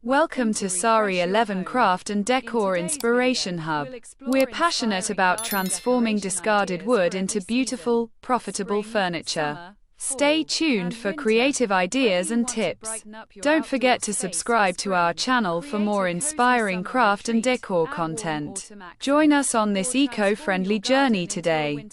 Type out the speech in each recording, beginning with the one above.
Welcome to Sari 11 Craft and Decor Inspiration Hub. We're passionate about transforming discarded wood into beautiful, profitable furniture. Stay tuned for creative ideas and tips. Don't forget to subscribe to our channel for more inspiring craft and decor content. Join us on this eco-friendly journey today.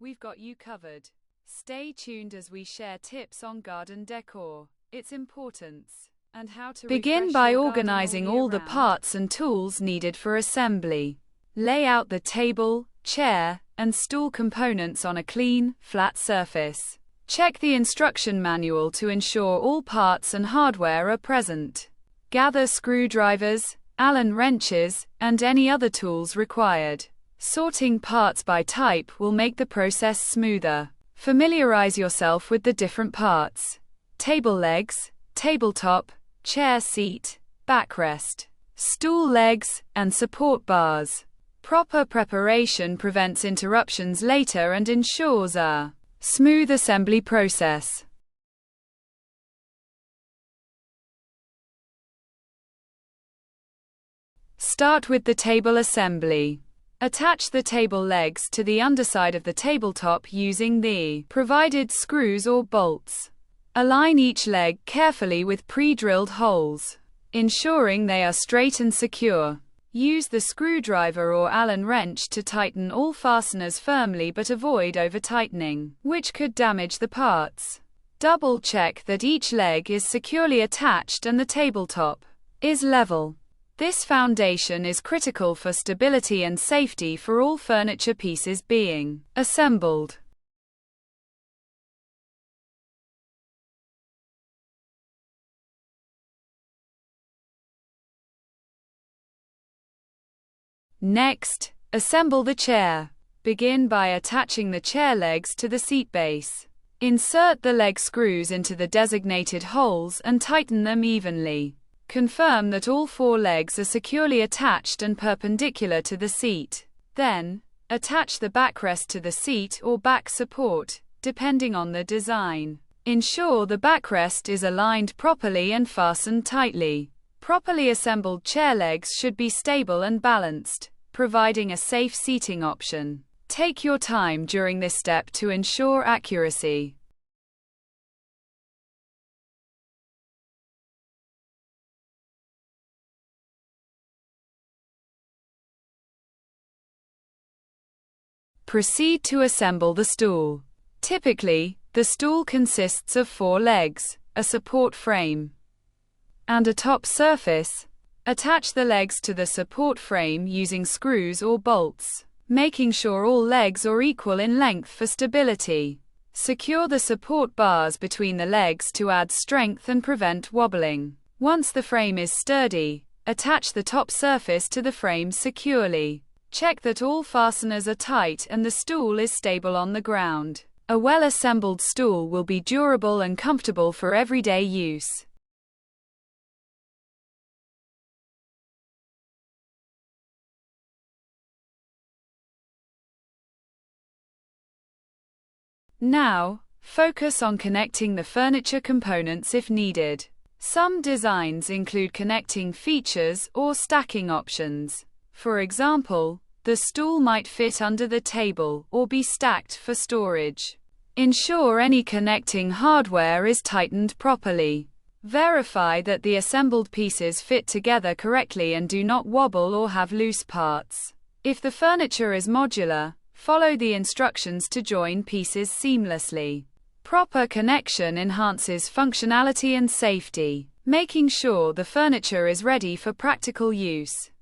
We've got you covered. Stay tuned as we share tips on garden decor, its importance, and how to begin by organizing all the parts and tools needed for assembly. Lay out the table, chair, and stool components on a clean, flat surface. Check the instruction manual to ensure all parts and hardware are present. Gather screwdrivers, Allen wrenches, and any other tools required. Sorting parts by type will make the process smoother. Familiarize yourself with the different parts: table legs, tabletop, chair seat, backrest, stool legs, and support bars. Proper preparation prevents interruptions later and ensures a smooth assembly process. Start with the table assembly. Attach the table legs to the underside of the tabletop using the provided screws or bolts. Align each leg carefully with pre-drilled holes, ensuring they are straight and secure. Use the screwdriver or Allen wrench to tighten all fasteners firmly but avoid over-tightening, which could damage the parts. Double-check that each leg is securely attached and the tabletop is level. This foundation is critical for stability and safety for all furniture pieces being assembled. Next, assemble the chair. Begin by attaching the chair legs to the seat base. Insert the leg screws into the designated holes and tighten them evenly. Confirm that all 4 legs are securely attached and perpendicular to the seat. Then, attach the backrest to the seat or back support, depending on the design. Ensure the backrest is aligned properly and fastened tightly. Properly assembled chair legs should be stable and balanced, providing a safe seating option. Take your time during this step to ensure accuracy. Proceed to assemble the stool. Typically, the stool consists of 4 legs, a support frame, and a top surface. Attach the legs to the support frame using screws or bolts, making sure all legs are equal in length for stability. Secure the support bars between the legs to add strength and prevent wobbling. Once the frame is sturdy, attach the top surface to the frame securely. Check that all fasteners are tight and the stool is stable on the ground. A well-assembled stool will be durable and comfortable for everyday use. Now, focus on connecting the furniture components if needed. Some designs include connecting features or stacking options. For example, the stool might fit under the table or be stacked for storage. Ensure any connecting hardware is tightened properly. Verify that the assembled pieces fit together correctly and do not wobble or have loose parts. If the furniture is modular, follow the instructions to join pieces seamlessly. Proper connection enhances functionality and safety, making sure the furniture is ready for practical use.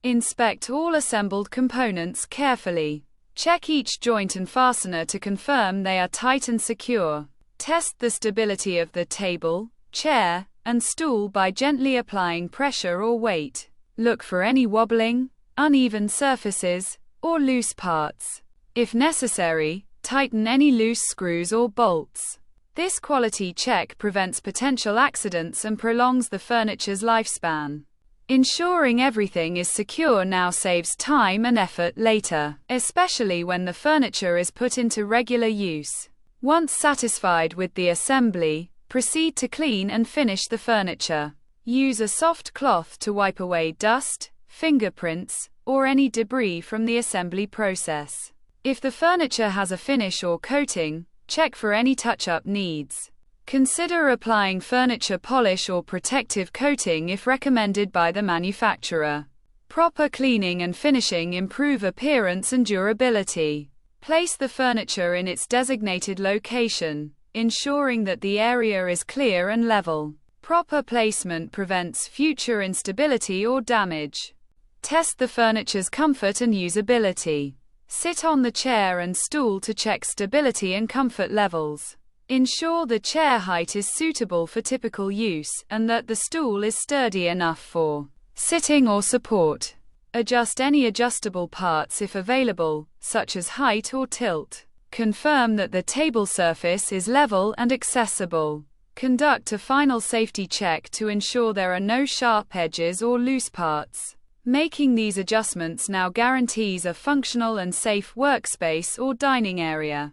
Inspect all assembled components carefully. Check each joint and fastener to confirm they are tight and secure. Test the stability of the table, chair, and stool by gently applying pressure or weight. Look for any wobbling, uneven surfaces, or loose parts. If necessary, tighten any loose screws or bolts. This quality check prevents potential accidents and prolongs the furniture's lifespan. Ensuring everything is secure now saves time and effort later, especially when the furniture is put into regular use. Once satisfied with the assembly, proceed to clean and finish the furniture. Use a soft cloth to wipe away dust, fingerprints, or any debris from the assembly process. If the furniture has a finish or coating, check for any touch-up needs. Consider applying furniture polish or protective coating if recommended by the manufacturer. Proper cleaning and finishing improve appearance and durability. Place the furniture in its designated location, ensuring that the area is clear and level. Proper placement prevents future instability or damage. Test the furniture's comfort and usability. Sit on the chair and stool to check stability and comfort levels. Ensure the chair height is suitable for typical use, and that the stool is sturdy enough for sitting or support. Adjust any adjustable parts if available, such as height or tilt. Confirm that the table surface is level and accessible. Conduct a final safety check to ensure there are no sharp edges or loose parts. Making these adjustments now guarantees a functional and safe workspace or dining area.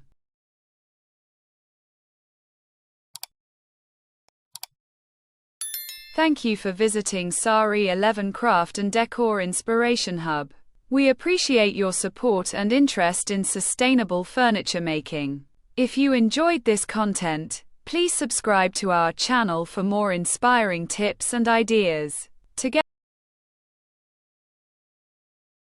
Thank you for visiting Sari 11 Craft and Decor Inspiration Hub. We appreciate your support and interest in sustainable furniture making. If you enjoyed this content, please subscribe to our channel for more inspiring tips and ideas.